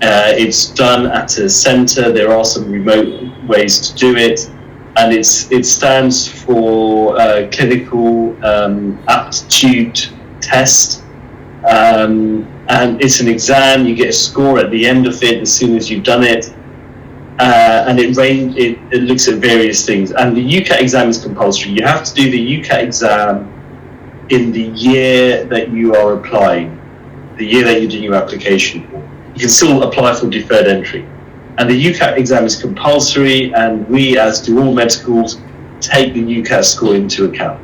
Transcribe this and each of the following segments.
It's done at a centre. There are some remote ways to do it, and it stands for clinical aptitude test, and it's an exam. You get a score at the end of it as soon as you've done it, and it looks at various things. And the UCAT exam is compulsory. You have to do the UCAT exam in the year that you are applying, the year that you're doing your application for. You can still apply for deferred entry. And the UCAT exam is compulsory, and we, as do all med schools, take the UCAT score into account.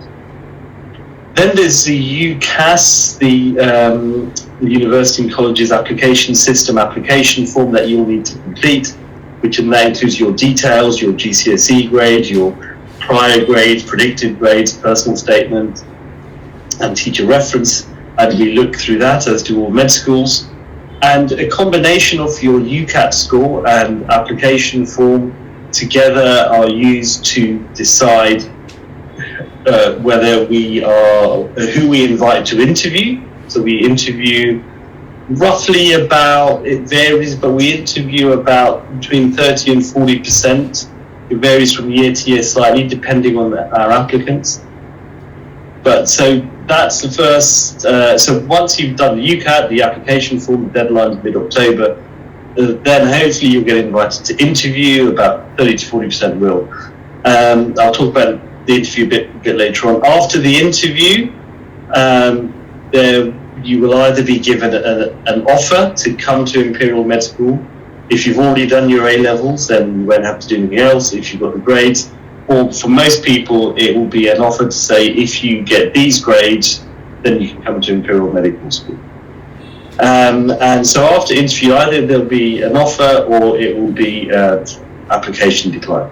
Then there's the UCAS, the University and Colleges Application System application form that you'll need to complete, which includes your details, your GCSE grade, your prior grades, predicted grades, personal statement, and teacher reference. And we look through that, as do all med schools. And a combination of your UCAT score and application form together are used to decide whether who we invite to interview. So we interview roughly about, it varies, but we interview about between 30 and 40%. It varies from year to year slightly, depending on our applicants. But so that's the first, so once you've done the UCAT, the application form, the deadline is mid-October, then hopefully you'll get invited to interview. About 30 to 40% will. I'll talk about the interview a bit later on. After the interview, you will either be given an offer to come to Imperial Med School. If you've already done your A-levels, then you won't have to do anything else if you've got the grades. Or for most people, it will be an offer to say, if you get these grades, then you can come to Imperial Medical School. And so after interview, either there'll be an offer or it will be application decline.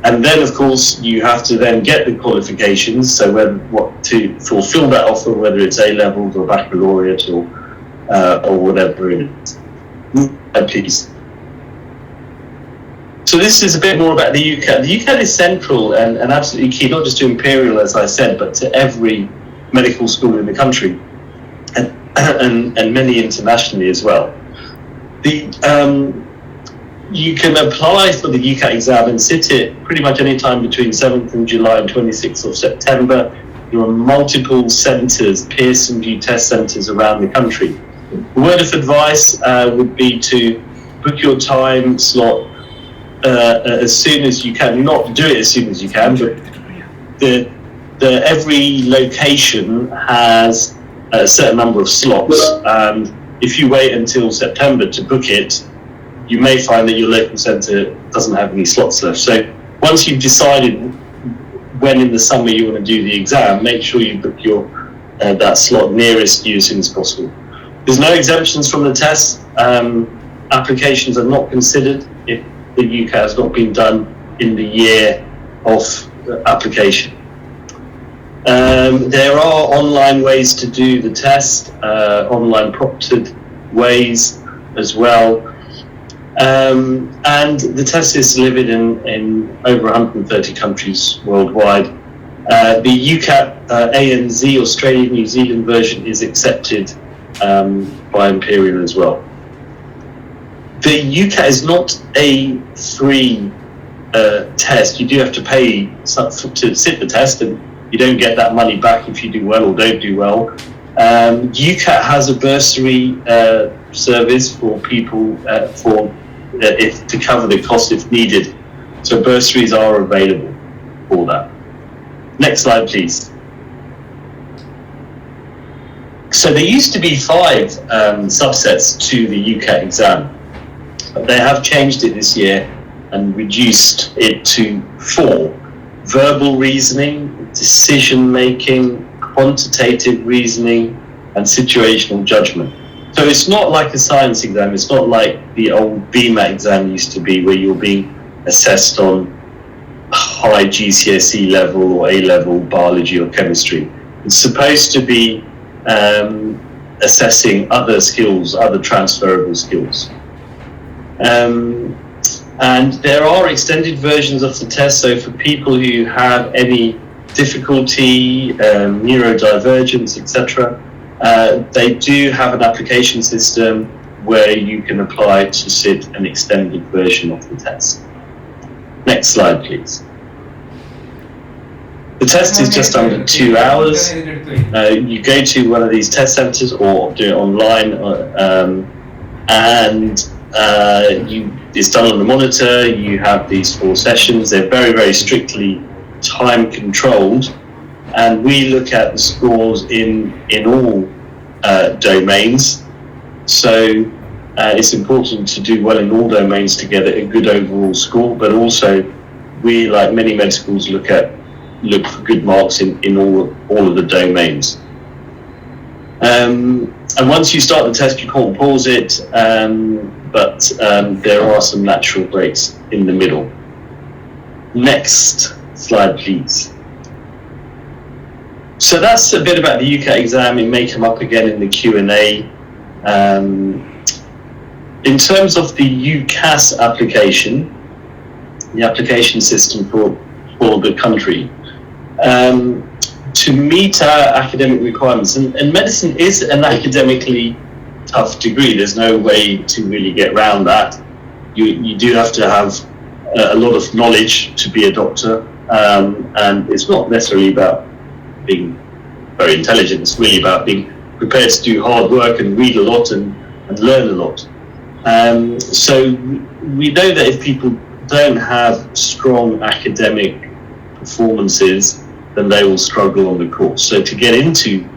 And then, of course, you have to then get the qualifications, so what to fulfill that offer, whether it's A-levels or baccalaureate or whatever it is. Please. So this is a bit more about the UCAT. The UCAT is central and absolutely key, not just to Imperial, as I said, but to every medical school in the country, and many internationally as well. You can apply for the UCAT exam and sit it pretty much any time between 7th of July and 26th of September. There are multiple centres, Pearson VUE test centres around the country. The word of advice would be to book your time slot as soon as you can. Not do it as soon as you can, but every location has a certain number of slots, and if you wait until September to book it, you may find that your local centre doesn't have any slots left. So once you've decided when in the summer you want to do the exam, make sure you book that slot nearest you as soon as possible. There's no exemptions from the test. Applications are not considered if the UCAT has not been done in the year of application. There are online ways to do the test, online proctored ways as well. And the test is delivered in over 130 countries worldwide. The UCAT ANZ, Australia, New Zealand version is accepted by Imperial as well. The UCAT is not a free test. You do have to pay to sit the test, and you don't get that money back if you do well or don't do well. UCAT has a bursary service for people to cover the cost if needed. So bursaries are available for that. Next slide, please. So there used to be 5 subsets to the UCAT exam, but they have changed it this year and reduced it to 4. Verbal reasoning, decision-making, quantitative reasoning, and situational judgment. So it's not like a science exam. It's not like the old BMAT exam used to be, where you're being assessed on high GCSE level or A-level biology or chemistry. It's supposed to be assessing other skills, other transferable skills. And there are extended versions of the test, so for people who have any difficulty, neurodivergence, etc., they do have an application system where you can apply to sit an extended version of the test. Next slide, please. The test is just under 2 hours. You go to one of these test centres or do it online, and it's done on the monitor. You have these 4 sessions. They're very, very strictly time controlled, and we look at the scores in all domains. So it's important to do well in all domains to get a good overall score, but also we, like many med schools, look for good marks in all of the domains. And once you start the test, you can't pause it, but there are some natural breaks in the middle. Next slide, please. So that's a bit about the UCAT exam. It may come up again in the Q&A. In terms of the UCAS application, the application system for the country, to meet our academic requirements, and medicine is an academically tough degree. There's no way to really get around that. You do have to have a lot of knowledge to be a doctor, and it's not necessarily about being very intelligent. It's really about being prepared to do hard work and read a lot and learn a lot. So we know that if people don't have strong academic performances, then they will struggle on the course. So to get into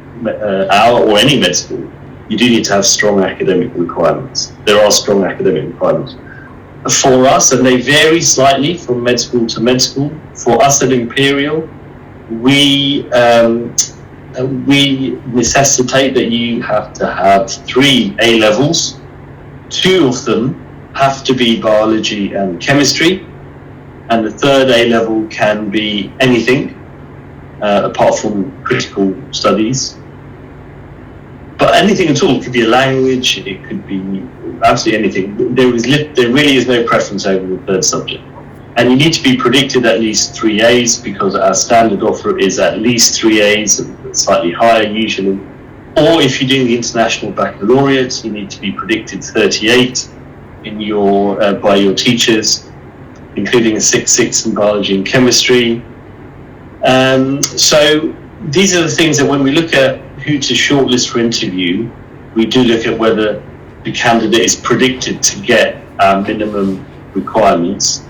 our or any med school, you do need to have strong academic requirements. There are strong academic requirements. For us, and they vary slightly from med school to med school, for us at Imperial, we necessitate that you have to have 3 A-levels. 2 of them have to be biology and chemistry, and the 3rd A-level can be anything apart from critical studies. But anything at all. It could be a language, it could be absolutely anything. There really is no preference over the 3rd subject. And you need to be predicted at least 3 A's, because our standard offer is at least 3 A's, slightly higher usually. Or if you're doing the International Baccalaureate, you need to be predicted 38 by your teachers, including a 6.6 in biology and chemistry. So these are the things that when we look at who to shortlist for interview, we do look at whether the candidate is predicted to get our minimum requirements.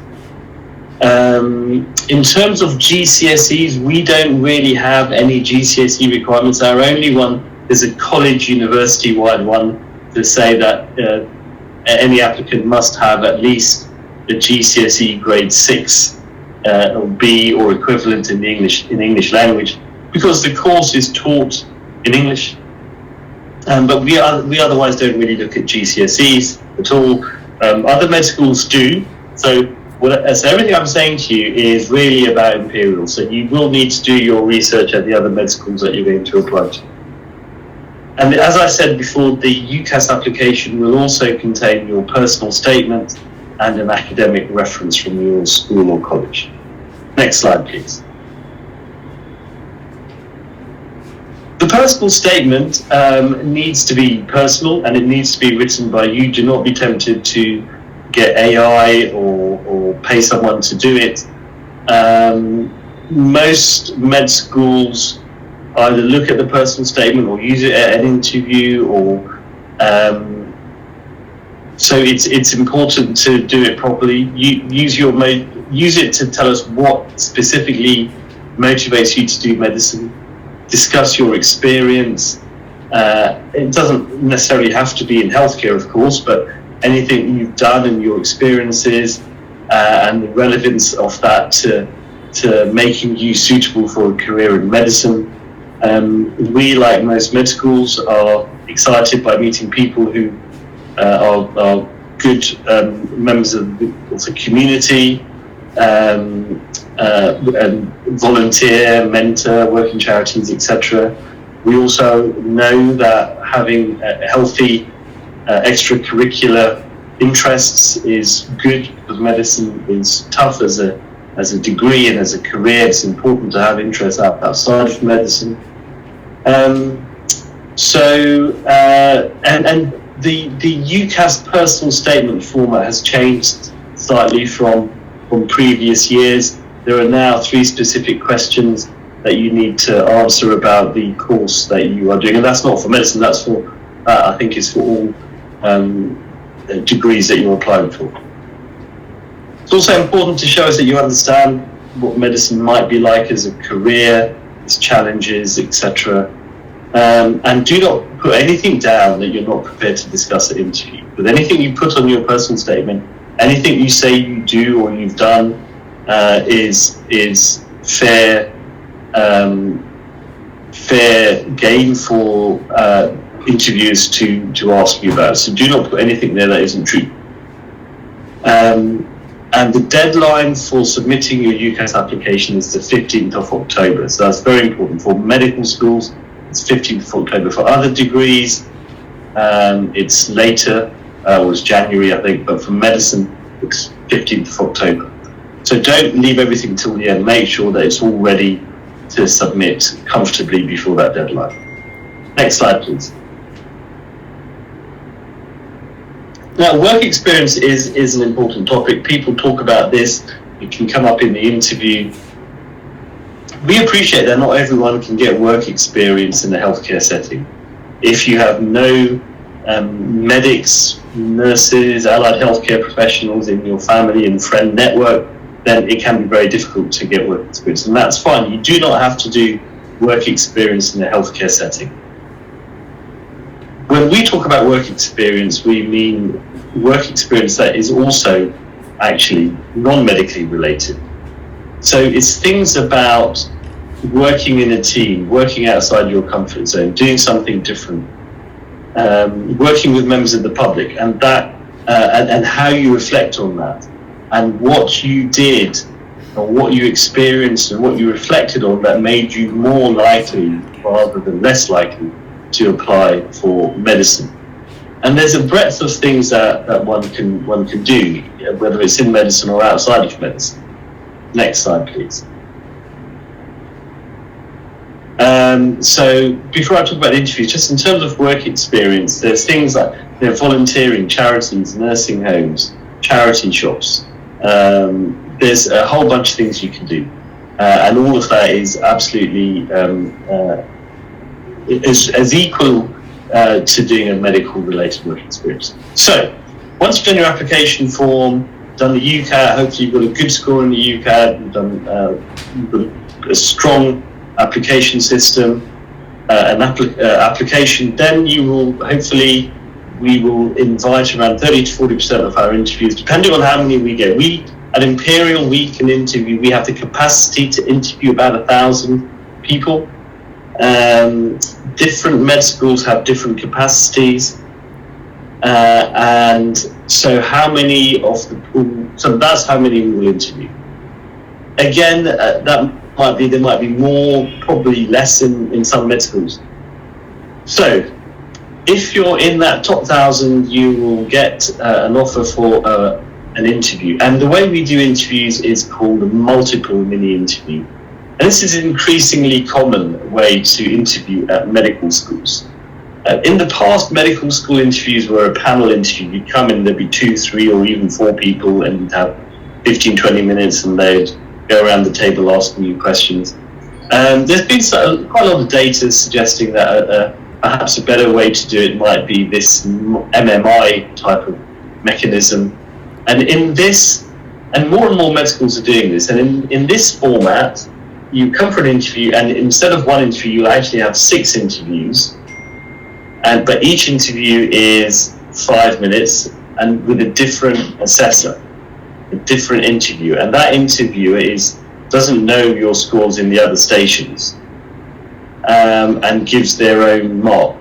In terms of GCSEs, we don't really have any GCSE requirements. Our only one is a college university-wide one to say that any applicant must have at least a GCSE grade 6 or B or equivalent in English language, because the course is taught in English. But we otherwise don't really look at GCSEs at all. Other med schools do. So everything I'm saying to you is really about Imperial. So you will need to do your research at the other med schools that you're going to apply to. And as I said before, the UCAS application will also contain your personal statement and an academic reference from your school or college. Next slide, please. The personal statement needs to be personal, and it needs to be written by you. Do not be tempted to get AI or pay someone to do it. Most med schools either look at the personal statement or use it at an interview, or so it's important to do it properly. Use it to tell us what specifically motivates you to do medicine. Discuss your experience. It doesn't necessarily have to be in healthcare, of course, but anything you've done and your experiences and the relevance of that to making you suitable for a career in medicine. We, like most med schools, are excited by meeting people who are good members of the community, and volunteer, mentor, work in charities, etc. We also know that having a healthy extracurricular interests is good, because medicine is tough as a degree and as a career. It's important to have interests outside of medicine. And the UCAS personal statement format has changed slightly from previous years. There are now 3 specific questions that you need to answer about the course that you are doing, and that's not for medicine. That's for I think it's for all degrees that you're applying for. It's also important to show us that you understand what medicine might be like as a career, its challenges, etc. And do not put anything down that you're not prepared to discuss at interview. But anything you put on your personal statement, anything you say you do or you've done, is fair game for interviewers to ask you about. So do not put anything there that isn't true. And the deadline for submitting your UCAS application is the 15th of October. So that's very important. For medical schools, it's 15th of October. For other degrees, it's later, it was January, I think, but for medicine, it's 15th of October. So don't leave everything till the end. Make sure that it's all ready to submit comfortably before that deadline. Next slide, please. Now, work experience is an important topic. People talk about this. It can come up in the interview. We appreciate that not everyone can get work experience in the healthcare setting. If you have no medics, nurses, allied healthcare professionals in your family and friend network, then it can be very difficult to get work experience. And that's fine. You do not have to do work experience in a healthcare setting. When we talk about work experience, we mean work experience that is also actually non-medically related. So it's things about working in a team, working outside your comfort zone, doing something different, working with members of the public, and that and how you reflect on that, and what you did, or what you experienced, and what you reflected on that made you more likely rather than less likely to apply for medicine. And there's a breadth of things that one can do, whether it's in medicine or outside of medicine. Next slide, please. So before I talk about interviews, just in terms of work experience, there's things like volunteering, charities, nursing homes, charity shops. There's a whole bunch of things you can do, and all of that is absolutely as equal to doing a medical related work experience. So once you've done your application form, done the UCAT, hopefully you've got a good score in the UCAT, you've got a strong application system, an application, then you will hopefully, we will invite around 30 to 40% of our interviews, depending on how many we get. At Imperial, we can interview, we have the capacity to interview about 1,000 people. Different med schools have different capacities, and so how many of the pool, so that's how many we will interview. Again, there might be more, probably less in some med schools. So if you're in that top 1,000, you will get an offer for an interview. And the way we do interviews is called a multiple mini interview. And this is an increasingly common way to interview at medical schools. In the past, medical school interviews were a panel interview. You'd come in, there'd be 2, 3, or even 4 people, and you'd have 15, 20 minutes, and they'd go around the table asking you questions. There's been quite a lot of data suggesting that perhaps a better way to do it might be this MMI type of mechanism. And more and more med schools are doing this. And in this format, you come for an interview, and instead of 1 interview, you'll actually have 6 interviews. But each interview is 5 minutes, and with a different assessor, a different interview. And that interviewer doesn't know your scores in the other stations, and gives their own mark.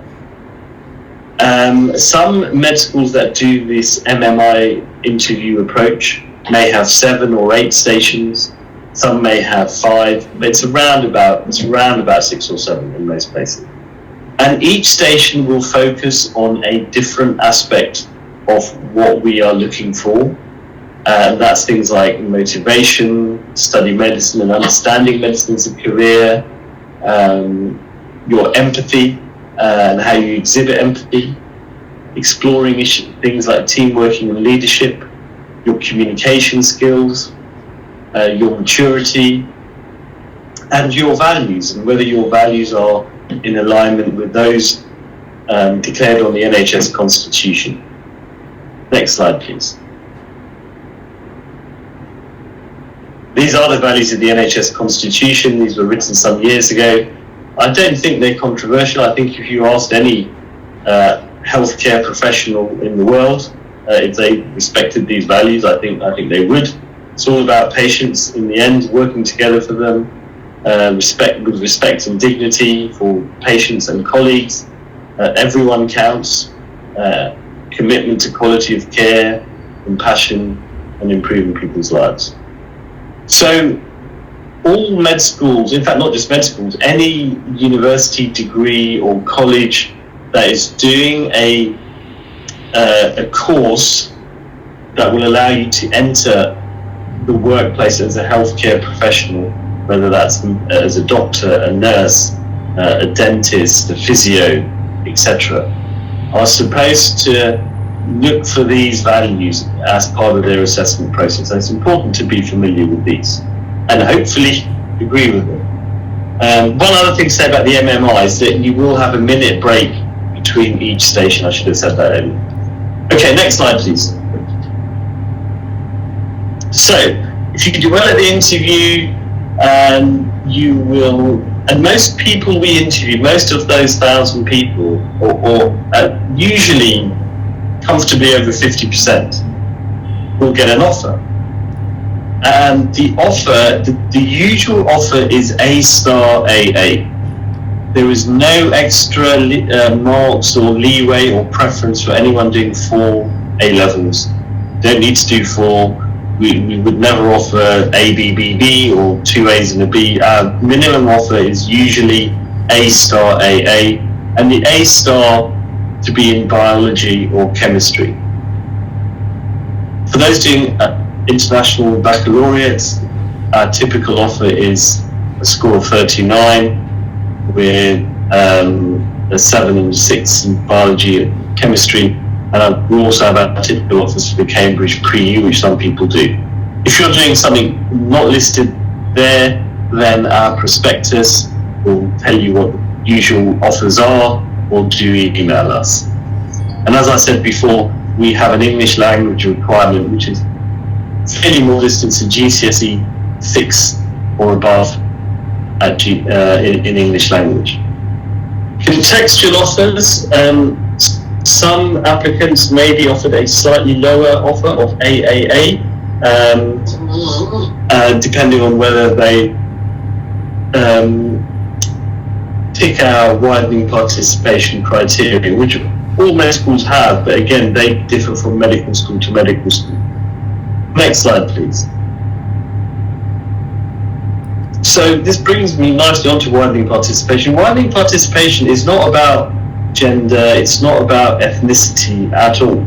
Some med schools that do this MMI interview approach may have 7 or 8 stations. Some may have 5, but it's around about 6 or 7 in most places. And each station will focus on a different aspect of what we are looking for. And that's things like motivation, study medicine and understanding medicine as a career, your empathy and how you exhibit empathy, exploring things like teamworking and leadership, your communication skills, your maturity, and your values, and whether your values are in alignment with those declared on the NHS Constitution. Next slide, please. These are the values of the NHS Constitution. These were written some years ago. I don't think they're controversial. I think if you asked any healthcare professional in the world if they respected these values, I think they would. It's all about patients in the end, working together for them, with respect and dignity for patients and colleagues. Everyone counts. Commitment to quality of care, compassion, and improving people's lives. So all med schools, in fact not just med schools, any university degree or college that is doing a course that will allow you to enter the workplace as a healthcare professional, whether that's as a doctor, a nurse, a dentist, a physio, etc., are supposed to look for these values as part of their assessment process. So it's important to be familiar with these and hopefully agree with them. One other thing to say about the MMI is that you will have a minute break between each station. I should have said that earlier. Okay, next slide, please. So, if you do well at the interview, you will, and most people we interview, most of those 1,000 people, or usually comfortably over 50%, will get an offer. And the offer, the usual offer is A-star AA. There is no extra marks or leeway or preference for anyone doing 4 A-levels. Don't need to do 4. We would never offer A-B-B-B or 2 A's and a B. Our minimum offer is usually A-star AA, and the A-star to be in biology or chemistry. For those doing international baccalaureates, our typical offer is a score of 39 with a 7 and 6 in biology and chemistry. And we also have our typical offers for the Cambridge Pre-U, which some people do. If you're doing something not listed there, then our prospectus will tell you what the usual offers are, or do email us. And as I said before, we have an English language requirement, which is fairly modest. It's a GCSE 6 or above in English language. Contextual offers. Some applicants may be offered a slightly lower offer of AAA, depending on whether they tick our widening participation criteria, which all med schools have, but again, they differ from medical school to medical school. Next slide, please. So this brings me nicely onto widening participation. Widening participation is not about gender, it's not about ethnicity at all.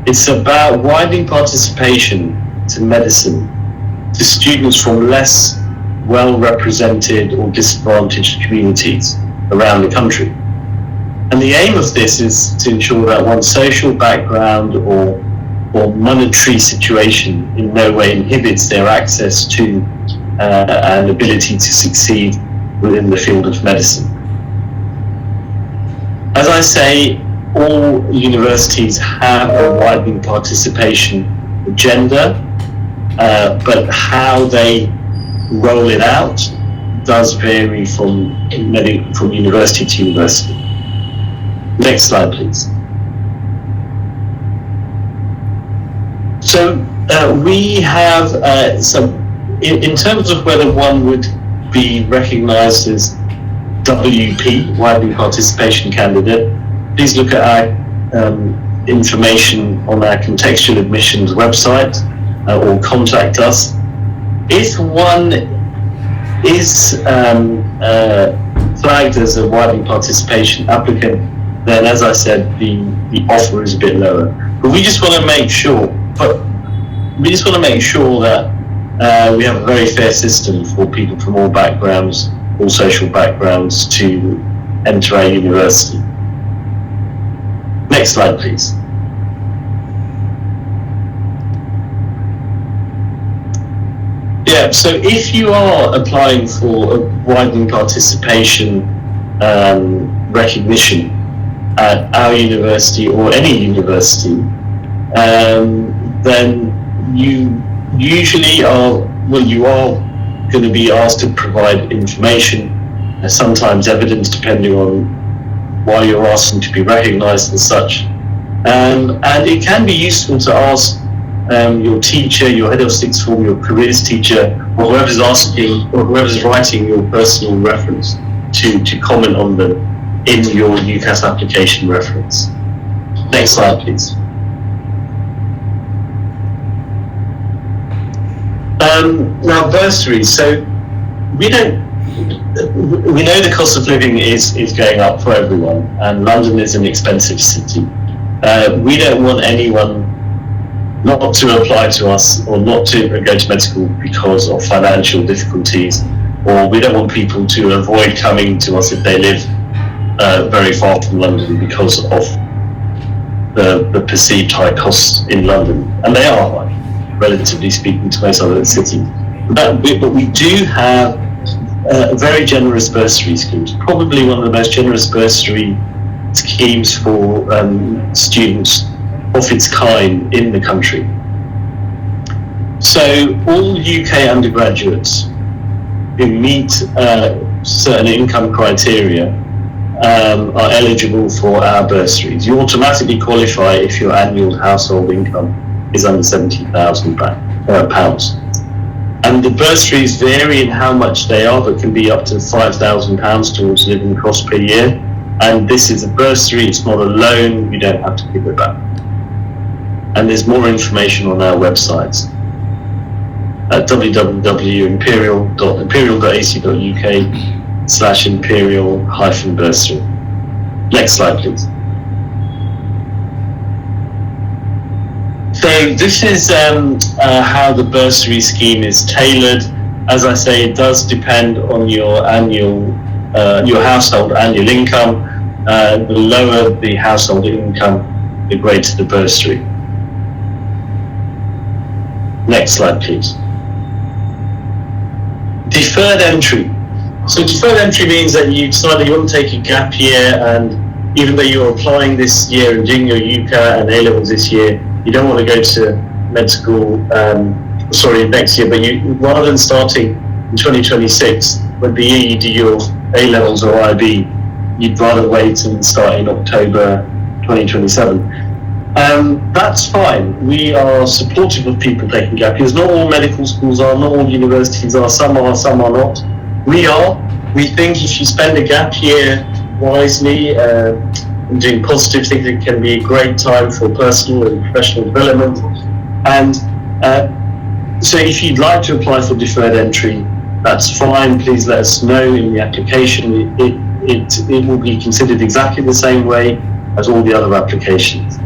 It's about widening participation to medicine, to students from less well-represented or disadvantaged communities around the country. And the aim of this is to ensure that one's social background or monetary situation in no way inhibits their access to and ability to succeed within the field of medicine. As I say, all universities have a widening participation agenda, but how they roll it out does vary from university to university. Next slide, please. So we have some, in terms of whether one would be recognised as WP, widening participation candidate, please look at our information on our contextual admissions website or contact us. If one is flagged as a widening participation applicant, then as I said, the offer is a bit lower. But we just want to make sure, that we have a very fair system for people from all backgrounds, all social backgrounds, to enter our university. Next Next slide, please. Yeah, so if you are applying for a widening participation recognition at our university or any university, then you usually are going to be asked to provide information, sometimes evidence, depending on why you're asking to be recognised and such. And it can be useful to ask your teacher, your head of sixth form, your careers teacher, or whoever's asking or whoever's writing your personal reference to comment on them in your UCAS application reference. Next slide, please. Now, bursaries. So we know the cost of living is going up for everyone, and London is an expensive city. We don't want anyone not to apply to us or not to go to med school because of financial difficulties, or we don't want people to avoid coming to us if they live very far from London because of the perceived high costs in London, and they are high, relatively speaking, to most other cities. But we do have very generous bursary schemes, probably one of the most generous bursary schemes for students of its kind in the country. So all UK undergraduates who meet certain income criteria are eligible for our bursaries. You automatically qualify if your annual household income is under £70,000. And the bursaries vary in how much they are, but can be up to £5,000 towards living costs per year. And this is a bursary, it's not a loan, you don't have to give it back. And there's more information on our websites at www.imperial.ac.uk/imperial-bursary. Next slide, please. So this is how the bursary scheme is tailored. As I say, it does depend on your household annual income. The lower the household income, the greater the bursary. Next slide, please. Deferred entry. So deferred entry means that you decided you want to take a gap year, and even though you're applying this year and doing your UCA and A-levels this year, you don't want to go to med school, next year, but rather than starting in 2026, when the year you do your A-levels or IB, you'd rather wait and start in October 2027. That's fine. We are supportive of people taking gap years. Not all medical schools are, not all universities are, some are not. We are. We think if you spend a gap year wisely, doing positive things, it can be a great time for personal and professional development. And so if you'd like to apply for deferred entry, that's fine. Please let us know in the application. It will be considered exactly the same way as all the other applications.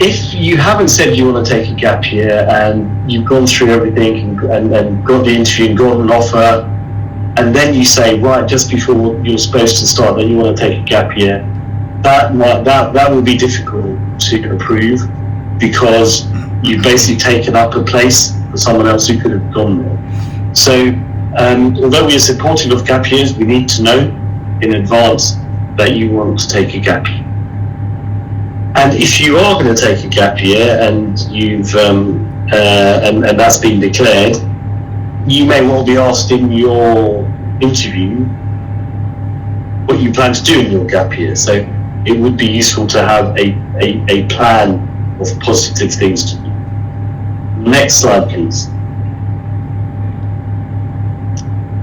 If you haven't said you want to take a gap year and you've gone through everything and got the interview and got an offer, and then you say, right, just before you're supposed to start, that you want to take a gap year, that will be difficult to approve, because you've basically taken up a place for someone else who could have gone there. So although we are supportive of gap years, we need to know in advance that you want to take a gap year. And if you are going to take a gap year and you've and that's been declared, you may well be asked in your interview what you plan to do in your gap year. So it would be useful to have a plan of positive things to do. Next slide, please.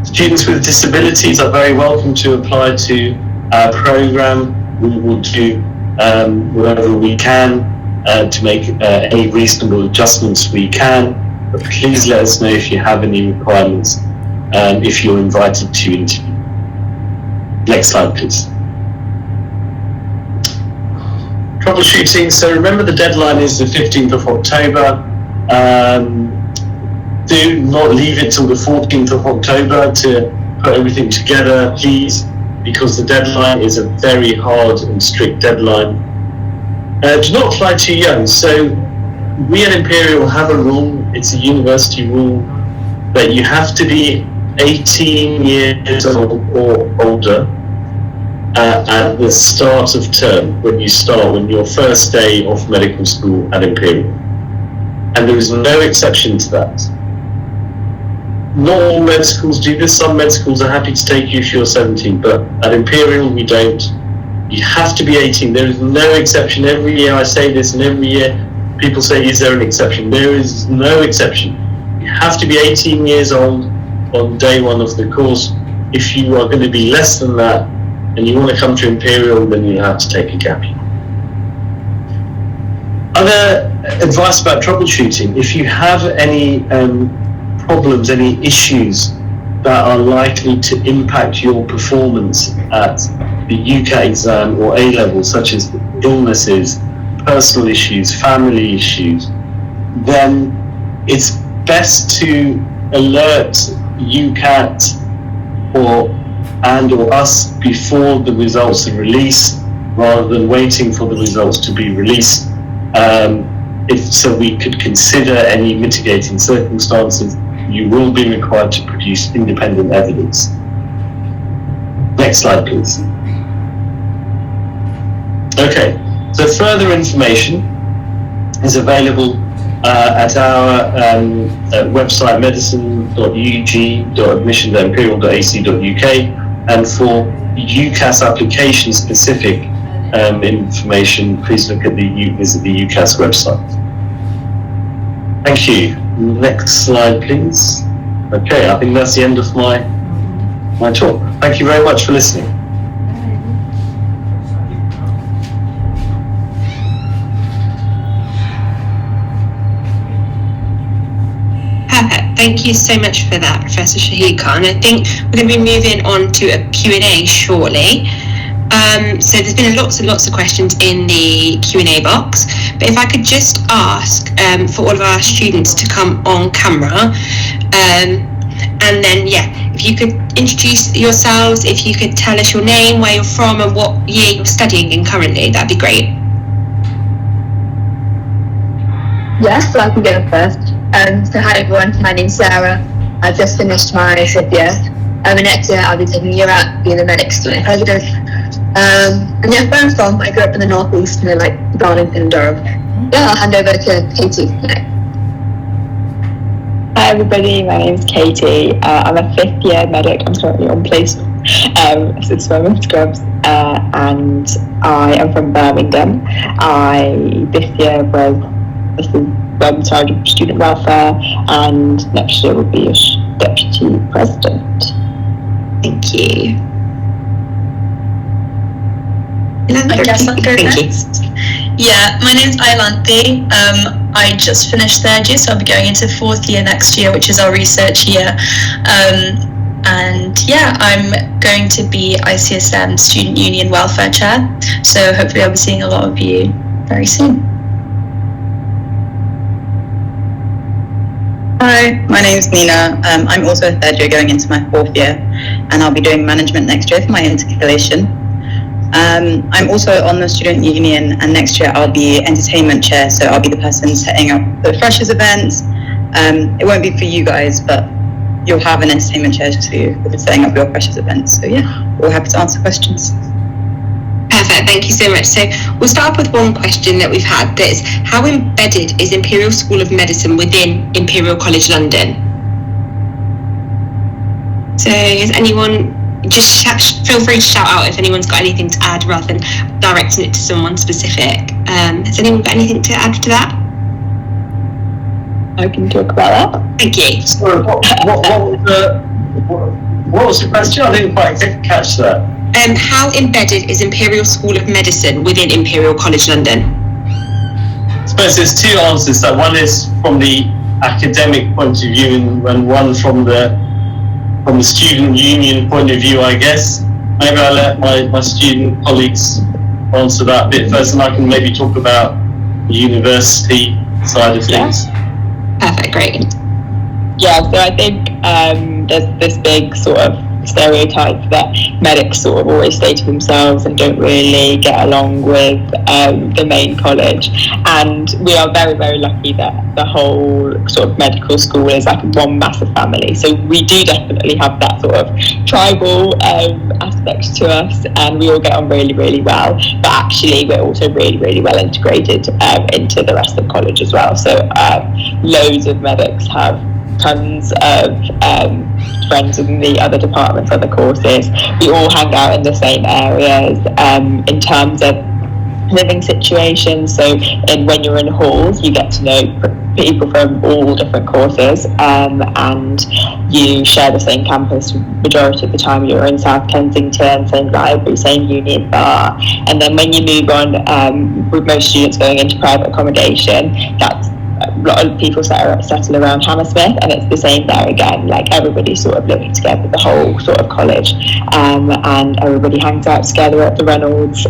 Students with disabilities are very welcome to apply to our program. We will do whatever we can to make any reasonable adjustments we can, but please let us know if you have any requirements if you're invited to interview. Next slide, please. Troubleshooting. So remember, the deadline is the 15th of October. Do not leave it till the 14th of October to put everything together, please. because the deadline is a very hard and strict deadline. Do not apply too young. So we at Imperial have a rule, it's a university rule, that you have to be 18 years old or older at the start of term, when your first day of medical school at Imperial. And there is no exception to that. Not all med schools do this. Some med schools are happy to take you if you're 17, but at Imperial we don't. You have to be 18. There is no exception. Every year I say this, and every year people say, is there an exception? There is no exception. You have to be 18 years old on day one of the course. If you are going to be less than that and you want to come to Imperial, then you have to take a gap year. Other advice about troubleshooting: if you have any problems, any issues that are likely to impact your performance at the UCAT exam or A-level, such as illnesses, personal issues, family issues, then it's best to alert UCAT or us before the results are released, rather than waiting for the results to be released, so we could consider any mitigating circumstances. You will be required to produce independent evidence. Next slide, please. Okay, so further information is available at our website, medicine.ug.admission.imperial.ac.uk, and for UCAS application specific information, please visit the UCAS website. Thank you. Next slide, please. Okay, I think that's the end of my talk. Thank you very much for listening. Perfect. Thank you so much for that, Professor Shahid Khan. I think we're going to be moving on to a Q&A shortly. So there's been lots and lots of questions in the Q&A box, but if I could just ask for all of our students to come on camera, and then if you could introduce yourselves, if you could tell us your name, where you're from, and what year you're studying in currently, that'd be great. Yes, so I can go first. So hi everyone, my name's Sarah. I've just finished my 5th year. And next year I'll be taking a year out being a medic student president. And where I'm from, I grew up in the northeast, in like Darlington and Durham. I'll hand over to Katie. Hi everybody, my name's Katie. I'm a 5th year medic. I'm currently on placement since Women's Scrubs, and I am from Birmingham. This year was in charge of student welfare, and next year will be a deputy president. Thank you. I guess I'll go next. Yeah, my name's Ailanthi. I just finished 3rd year, so I'll be going into 4th year next year, which is our research year. And I'm going to be ICSM Student Union Welfare Chair, so hopefully I'll be seeing a lot of you very soon. Hi, my name's Nina. I'm also a 3rd year going into my 4th year, and I'll be doing management next year for my intercalation. I'm also on the student union, and next year I'll be entertainment chair, so I'll be the person setting up the freshers events. It won't be for you guys, but you'll have an entertainment chair for setting up your freshers events. So we're happy to answer questions. Perfect, thank you so much. So we'll start off with one question that we've had, that is, how embedded is Imperial School of Medicine within Imperial College London? So is anyone, just feel free to shout out if anyone's got anything to add rather than directing it to someone specific. Has anyone got anything to add to that? I can talk about that. Thank you. Sorry, what was the question? I didn't quite catch that. How embedded is Imperial School of Medicine within Imperial College London? I suppose there's two answers. So one is from the academic point of view, and one from the student union point of view, I guess. Maybe I'll let my student colleagues answer that a bit first, and I can maybe talk about the university side of things. Perfect, great. Yeah, so I think there's this big sort of stereotype that medics sort of always stay to themselves and don't really get along with the main college. And we are very, very lucky that the whole sort of medical school is like one massive family. So we do definitely have that sort of tribal aspect to us, and we all get on really, really well. But actually, we're also really, really well integrated into the rest of college as well. So loads of medics have tons of friends in the other departments, other courses. We all hang out in the same areas in terms of living situations. So when you're in halls, you get to know people from all different courses, and you share the same campus majority of the time. You're in South Kensington, same library, same Union Bar. And then when you move on, with most students going into private accommodation, that's a lot of people settle around Hammersmith, and it's the same there again. Like, everybody's sort of living together, the whole sort of college, and everybody hangs out together at the Reynolds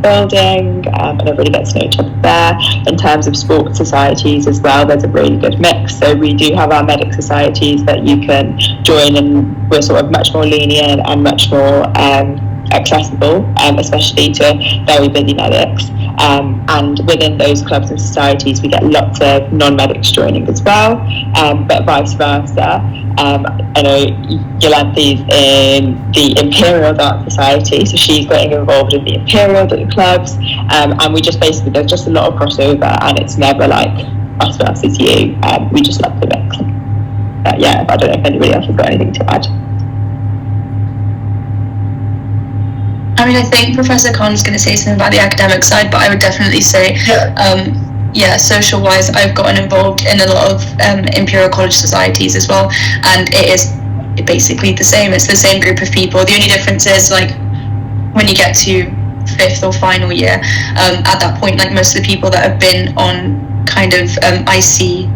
building, and everybody gets to know each other there. In terms of sports societies as well, there's a really good mix. So we do have our medic societies that you can join, and we're sort of much more lenient and much more accessible, especially to very busy medics. And within those clubs and societies, we get lots of non-medics joining as well, but vice versa. I know Yolanthe's in the Imperial Dance Society, so she's getting involved in the Imperial clubs, and we just basically, there's just a lot of crossover, and it's never like us versus you. We just love the mix. Yeah, I don't know if anybody else has got anything to add. I mean, I think Professor Khan's going to say something about the academic side, but I would definitely say, social-wise, I've gotten involved in a lot of Imperial College societies as well, and it is basically the same. It's the same group of people. The only difference is, like, when you get to 5th or final year, at that point, like, most of the people that have been on kind of IC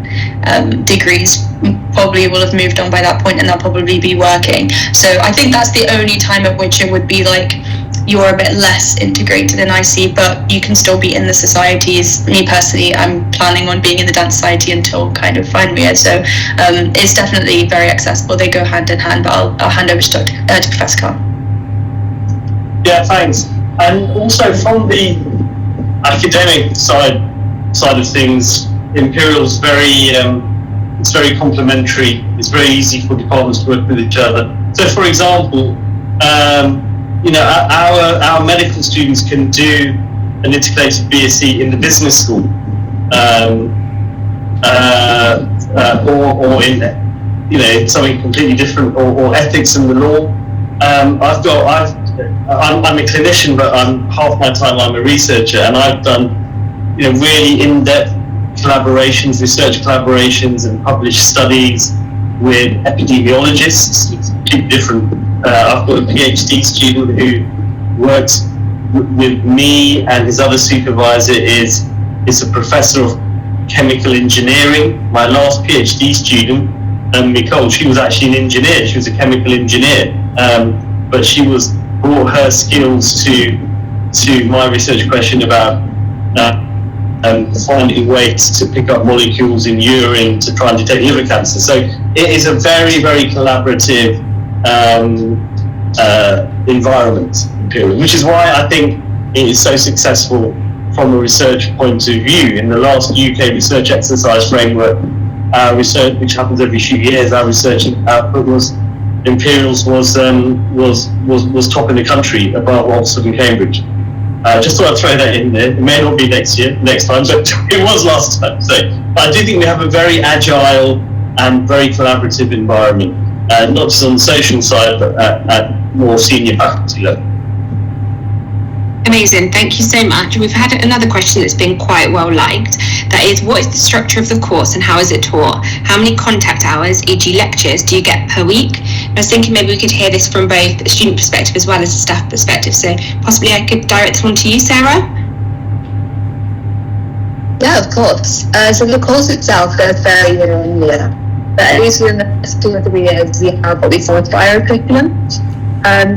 degrees probably will have moved on by that point, and they'll probably be working. So I think that's the only time at which it would be like you're a bit less integrated in IC, but you can still be in the societies. Me personally, I'm planning on being in the dance society until kind of final year, so it's definitely very accessible. They go hand in hand, but I'll hand over to Professor Khan. Yeah, thanks. And also from the academic side of things, Imperial's it's very complementary. It's very easy for departments to work with each other. So, for example, our medical students can do an integrated BSc in the business school, or in something completely different, or ethics and the law. I'm a clinician, but half my time I'm a researcher, and I've done really in-depth collaborations, research collaborations, and published studies with epidemiologists. It's completely different. I've got a PhD student who works with me, and his other supervisor is a professor of chemical engineering. My last PhD student, Nicole, she was actually an engineer. She was a chemical engineer, but she brought her skills to my research question about finding ways to pick up molecules in urine to try and detect liver cancer. So it is a very, very collaborative environment, which is why I think it is so successful from a research point of view. In the last UK research exercise framework, our research, which happens every few years, our research output Imperial's was top in the country, above Oxford and Cambridge. Just thought I'd throw that in there. It may not be next time, but it was last time. So I do think we have a very agile and very collaborative environment, not just on the social side, but at more senior faculty level. Amazing, thank you so much. We've had another question that's been quite well liked. That is, what is the structure of the course and how is it taught? How many contact hours, e.g. lectures, do you get per week? I was thinking maybe we could hear this from both a student perspective as well as a staff perspective. So possibly I could direct this one to you, Sarah? Yeah, of course. So the course itself goes vary year on year. But at least within the first 2 or 3 years, we have what we call a trial curriculum.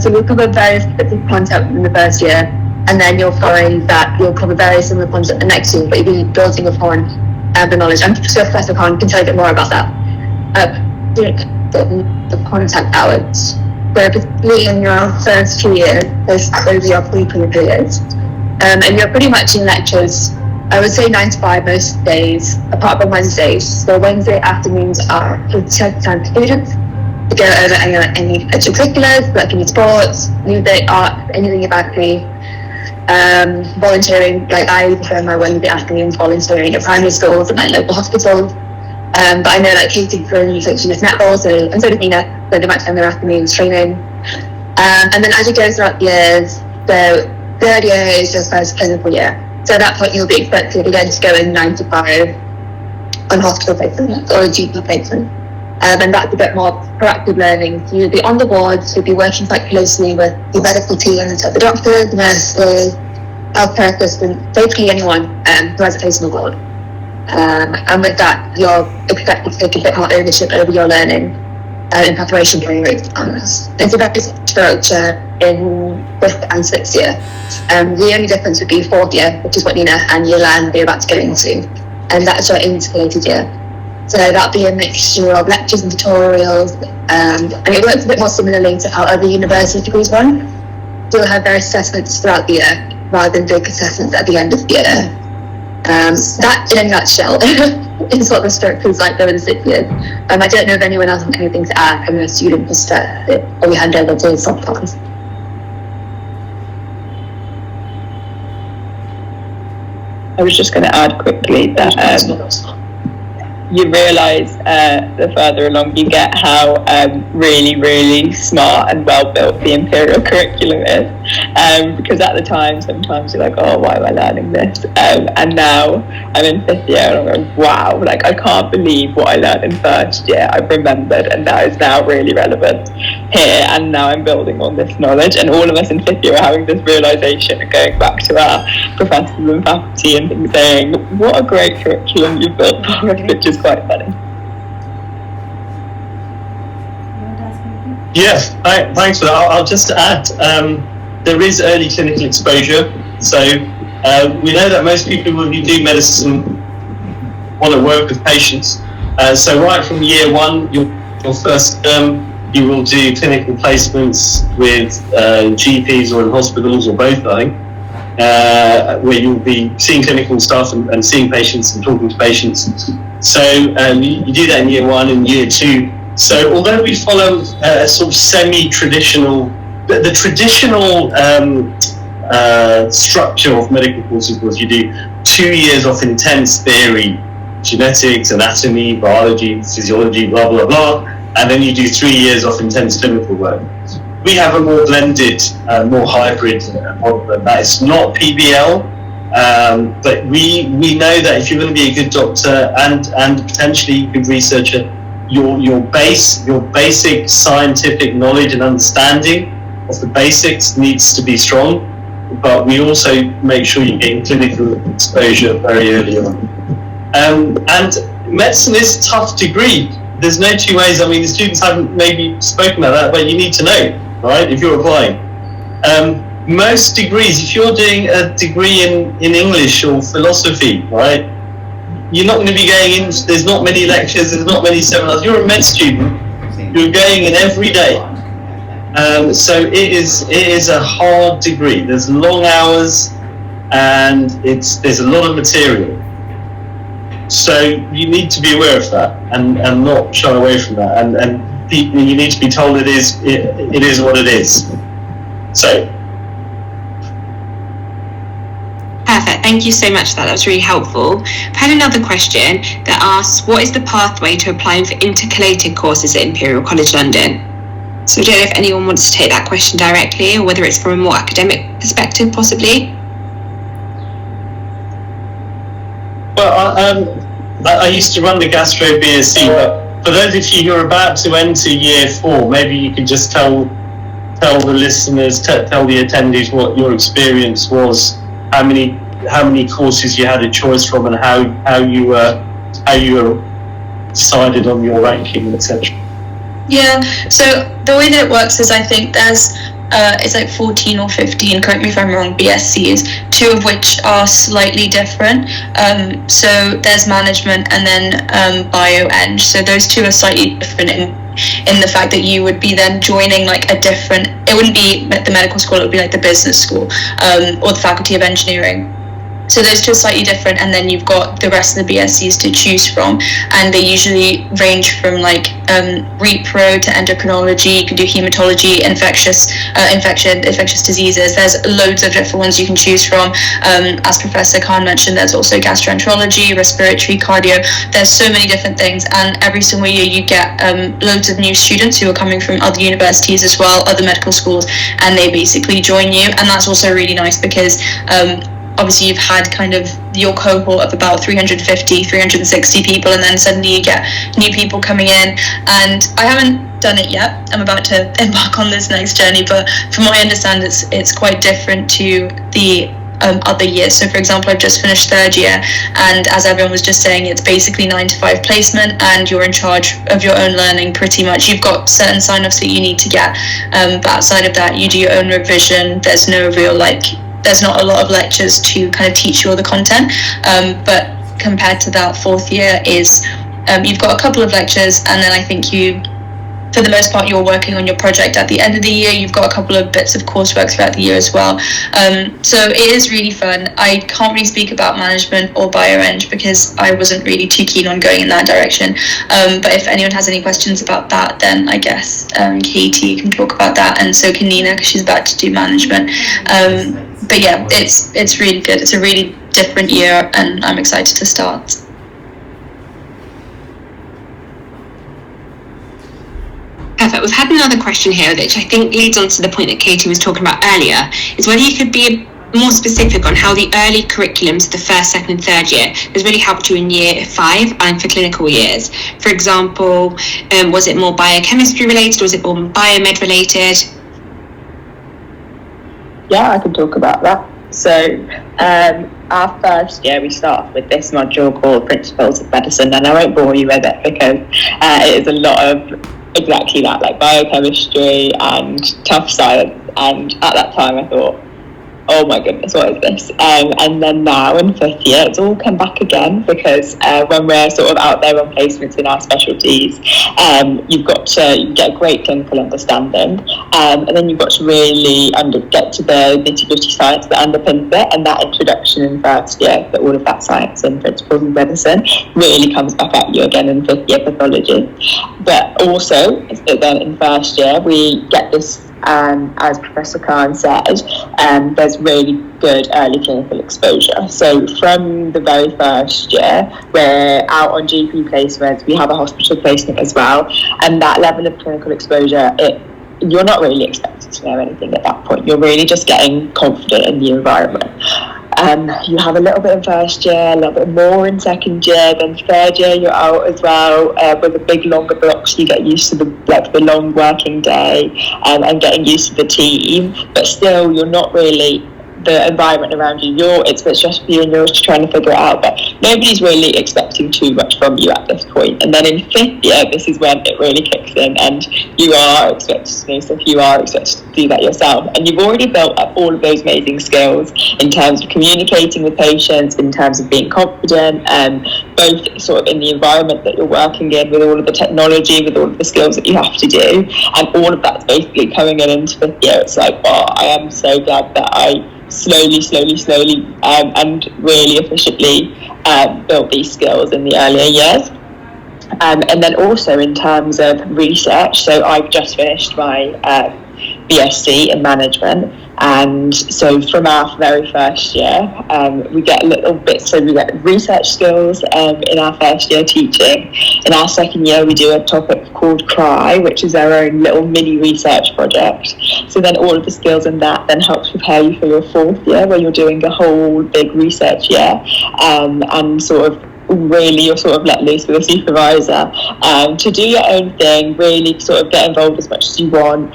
So we'll cover various bits of content in the first year, and then you'll find that you'll cover various similar content the next year, but you'll be building upon the knowledge. I'm sure Professor Khan can tell you a bit more about that. The contact hours. So particularly in your first 2 years, those are your pre-P periods. And you're pretty much in lectures, I would say 9 to 5 most days, apart from Wednesdays. So Wednesday afternoons are for time students to go over any extracurriculars, like any sports, music, art, anything about me. Volunteering, like I spend my Wednesday afternoons volunteering at primary schools and like local hospitals. But I know like Katie, for instance, she does netball, and so does Nina, so they might spend their afternoons training. And then as you go throughout the years, so third year is your first clinical year. So at that point you'll be expected again to go in 9 to 5 on hospital placement or a GP placement. And that's a bit more proactive learning. So you'll be on the wards, you'll be working quite closely with the medical teams, so the doctors, nurses, healthcare assistants, basically anyone who has a place on the ward. And with that, you're expected to take a bit more ownership over your learning in preparation for your exams. It's a very structure in 5th and 6th year. The only difference would be 4th year, which is what Nina and Yolanda will be about to go into, and that's your integrated year. So that'll be a mixture of lectures and tutorials, and it works a bit more similarly to how other university degrees run. You'll have various assessments throughout the year, rather than big assessments at the end of the year. That, in a nutshell, is what the structure is like over the 6 years. I don't know if anyone else has anything to add from a student perspective, or we hand over to sometimes. I was just going to add quickly that you realise the further along you get how really, really smart and well built the Imperial curriculum is. Because at the time, sometimes you're like, oh, why am I learning this? And now I'm in 5th year and I'm going, wow, like I can't believe what I learned in 1st year. I've remembered, and that is now really relevant here. And now I'm building on this knowledge. And all of us in 5th year are having this realisation and going back to our professors and faculty and things saying, what a great curriculum you've built for us, which is quite funny. Yes, thanks for that. I'll just add, there is early clinical exposure. So we know that most people who do medicine want to work with patients. So right from year 1, your first term, you will do clinical placements with GPs or in hospitals or both, I think, where you'll be seeing clinical stuff and seeing patients and talking to patients. So you do that in year 1 and year 2. So although we follow a sort of semi-traditional, the traditional structure of medical courses was you do 2 years of intense theory, genetics, anatomy, biology, physiology, blah, blah, blah, and then you do 3 years of intense clinical work. We have a more blended, more hybrid model than that. It's not PBL, but we know that if you're going to be a good doctor and potentially a good researcher, your basic scientific knowledge and understanding of the basics needs to be strong, but we also make sure you get clinical exposure very early on. And medicine is a tough degree. There's no two ways. I mean, the students haven't maybe spoken about that, but you need to know, right, if you're applying. Most degrees, if you're doing a degree in English or philosophy, right, you're not going to be going in, there's not many lectures, there's not many seminars. You're a med student, you're going in every day. So it is a hard degree. There's long hours and there's a lot of material. So you need to be aware of that and not shy away from that. And you need to be told it is what it is. So. Perfect, thank you so much for that. That was really helpful. I've had another question that asks, what is the pathway to applying for intercalated courses at Imperial College London? So I don't know if anyone wants to take that question directly or whether it's from a more academic perspective, possibly. Well, I used to run the Gastro BSc, but for those of you who are about to enter year 4, maybe you could just tell the listeners, tell the attendees what your experience was, how many courses you had a choice from, and how you were decided on your ranking, etc. Yeah, so the way that it works is I think there's it's like 14 or 15, correct me if I'm wrong, BScs, 2 of which are slightly different. So there's management and then bio-eng. So those 2 are slightly different in in the fact that you would be then joining like a different, it wouldn't be the medical school, it would be like the business school, or the faculty of engineering. So those two are slightly different, and then you've got the rest of the BScs to choose from, and they usually range from like repro to endocrinology. You can do hematology, infectious diseases. There's loads of different ones you can choose from. As Professor Khan mentioned, there's also gastroenterology, respiratory, cardio. There's so many different things, and every single year you get loads of new students who are coming from other universities as well, other medical schools, and they basically join you, and that's also really nice because obviously you've had kind of your cohort of about 350, 360 people, and then suddenly you get new people coming in. And I haven't done it yet. I'm about to embark on this next journey, but from what I understand, it's quite different to the other years. So for example, I've just finished third year, and as everyone was just saying, it's basically 9 to 5 placement, and you're in charge of your own learning pretty much. You've got certain sign-offs that you need to get, but outside of that, you do your own revision. There's no real there's not a lot of lectures to kind of teach you all the content, but compared to that, fourth year is you've got a couple of lectures, and then I think you, for the most part, you're working on your project at the end of the year. You've got a couple of bits of coursework throughout the year as well. So it is really fun. I can't really speak about management or bioeng because I wasn't really too keen on going in that direction. But if anyone has any questions about that, then I guess Katie can talk about that, and so can Nina because she's about to do management. But yeah, it's really good. It's a really different year, and I'm excited to start. Perfect. We've had another question here, which I think leads on to the point that Katie was talking about earlier, is whether you could be more specific on how the early curriculums of the first, second and third year has really helped you in year 5 and for clinical years. For example, was it more biochemistry related, or was it more biomed related? Yeah, I can talk about that. So our first year we start off with this module called Principles of Medicine, and I won't bore you with it because it is a lot of exactly that, like biochemistry and tough science. And at that time I thought, oh my goodness, what is this? And then now in fifth year, it's all come back again because when we're sort of out there on placements in our specialties, you've got to get a great clinical understanding, and then you've got to really get to the nitty-gritty science that underpins it, and that introduction in first year, that all of that science and principles of medicine really comes back at you again in fifth year pathology. But also, then in first year, we get this, as Professor Khan said, there's really good early clinical exposure. So from the very first year, we're out on GP placements, we have a hospital placement as well, and that level of clinical exposure, you're not really expected to know anything at that point. You're really just getting confident in the environment. You have a little bit in first year, a little bit more in second year, then third year you're out as well with the big longer blocks. You get used to the long working day and getting used to the team, but still you're not really the environment around you. It's just for you, and you're just trying to figure it out, but nobody's really expecting too much from you at this point. And then in fifth year, this is when it really kicks in, and you are expected to know stuff, you are expected to do that yourself, and you've already built up all of those amazing skills in terms of communicating with patients, in terms of being confident, both sort of in the environment that you're working in, with all of the technology, with all of the skills that you have to do, and all of that's basically coming into fifth year. It's like, wow, I am so glad that I slowly and really efficiently built these skills in the earlier years. And then also in terms of research, so I've just finished my BSc in management, and so from our very first year we get a little bit, so we get research skills in our first year teaching. In our second year we do a topic called CRY, which is our own little mini research project. So then all of the skills in that then helps prepare you for your fourth year, where you're doing a whole big research year, and sort of really you're sort of let loose with a supervisor to do your own thing, really sort of get involved as much as you want.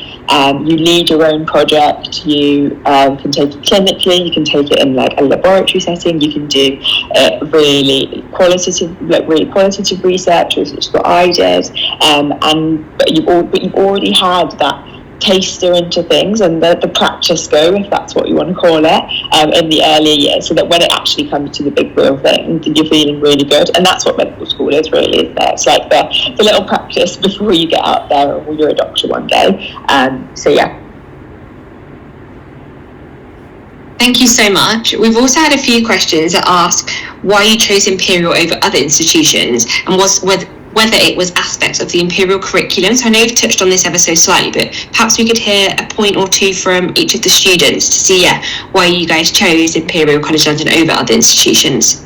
You lead your own project, you can take it clinically, you can take it in like a laboratory setting, you can do really qualitative research, which is what I did, but you've already had that taster into things and the practice go, if that's what you want to call it, in the earlier years, so that when it actually comes to the big real thing, then you're feeling really good. And that's what medical school is, really, isn't it? It's like the little practice before you get out there and you're a doctor one day. So yeah. Thank you so much. We've also had a few questions that ask why you chose Imperial over other institutions, and whether it was aspects of the Imperial curriculum. So I know you've touched on this ever so slightly, but perhaps we could hear a point or two from each of the students to see why you guys chose Imperial College London over other institutions.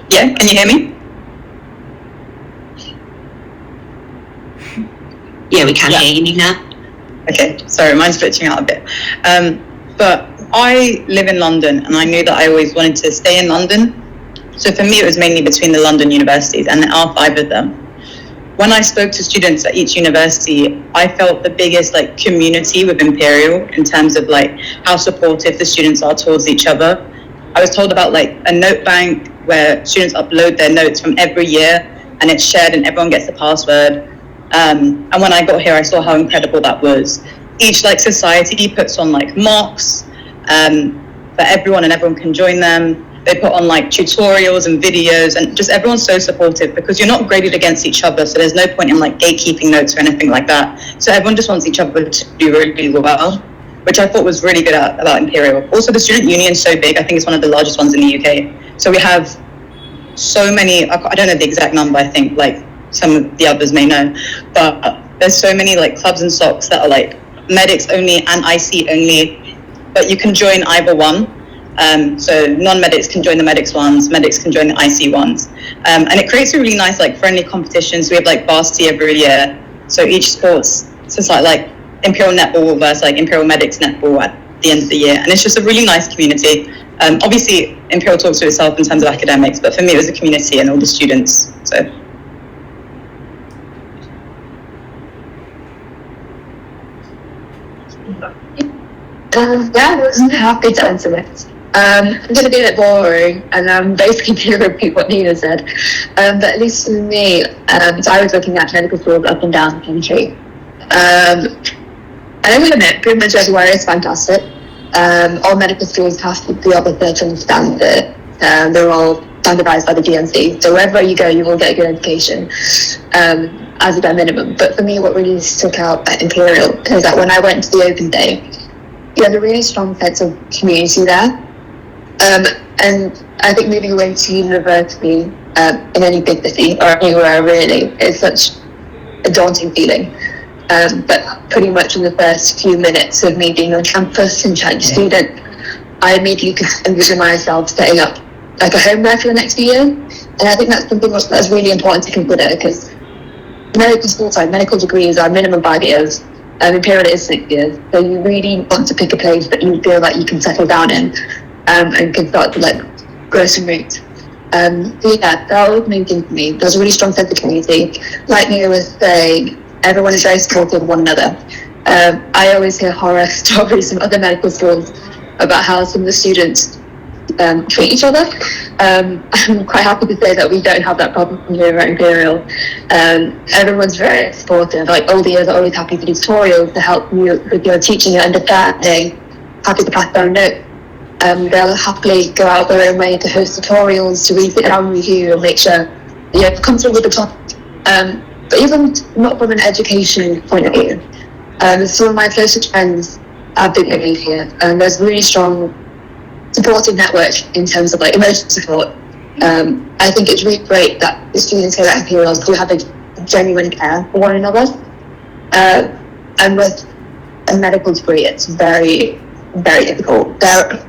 Yeah, can you hear me? Yeah, we can hear you, Nina. Okay, sorry, mine's glitching out a bit. But I live in London, and I knew that I always wanted to stay in London. So for me, it was mainly between the London universities, and there are 5 of them. When I spoke to students at each university, I felt the biggest community with Imperial in terms of how supportive the students are towards each other. I was told about a note bank where students upload their notes from every year, and it's shared, and everyone gets the password. And when I got here, I saw how incredible that was. Each society puts on mocks for everyone, and everyone can join them. They put on tutorials and videos, and just everyone's so supportive because you're not graded against each other, so there's no point in gatekeeping notes or anything like that. So everyone just wants each other to do really well, which I thought was really good about Imperial. Also, the student union is so big. I think it's one of the largest ones in the UK. So we have so many, I don't know the exact number, I think some of the others may know, but there's so many clubs and SOCs that are medics only and IC only, but you can join either one. So non-medics can join the medics ones, medics can join the IC ones, and it creates a really nice friendly competitions. We have varsity every year, so each sports, so it's like Imperial netball versus Imperial medics netball at the end of the year, and it's just a really nice community. Obviously Imperial talks to itself in terms of academics, but for me it was the community and all the students. So I was happy to answer it. I'm going to be a bit boring, and I'm basically going to repeat what Nina said. But at least for me, so I was looking at medical schools up and down the country. And I will admit, pretty much everywhere is fantastic. All medical schools have to be of a certain standard. They're all standardised by the DMC. So wherever you go, you will get a good education as a bare minimum. But for me, what really stuck out at Imperial is that when I went to the open day, you had a really strong sense of community there. And I think moving away to university in any big city or anywhere really is such a daunting feeling. But pretty much in the first few minutes of me being on campus and chatting to students, I immediately could envision myself setting up a home there for the next few years. And I think that's something that's really important to consider, because medical degrees are minimum 5 years. Imperial is 6 years, so you really want to pick a place that you feel like you can settle down in and can start to grow some roots. So yeah, that was the main thing for me. There's a really strong sense of community. Like Nia was saying, everyone is very supportive of one another. I always hear horror stories from other medical schools about how some of the students treat each other. I'm quite happy to say that we don't have that problem here at Imperial. Everyone's very supportive. All the years are always happy to do tutorials to help you with your teaching and understanding, happy to pass down notes. They'll happily go out their own way to host tutorials, to really sit down with you and make sure you're comfortable with the topic. But even not from an education point of view, some of my closest friends have been here, and there's a really strong supportive network in terms of emotional support. I think it's really great that the students here at Imperial do have a genuine care for one another. And with a medical degree, it's very, very difficult. There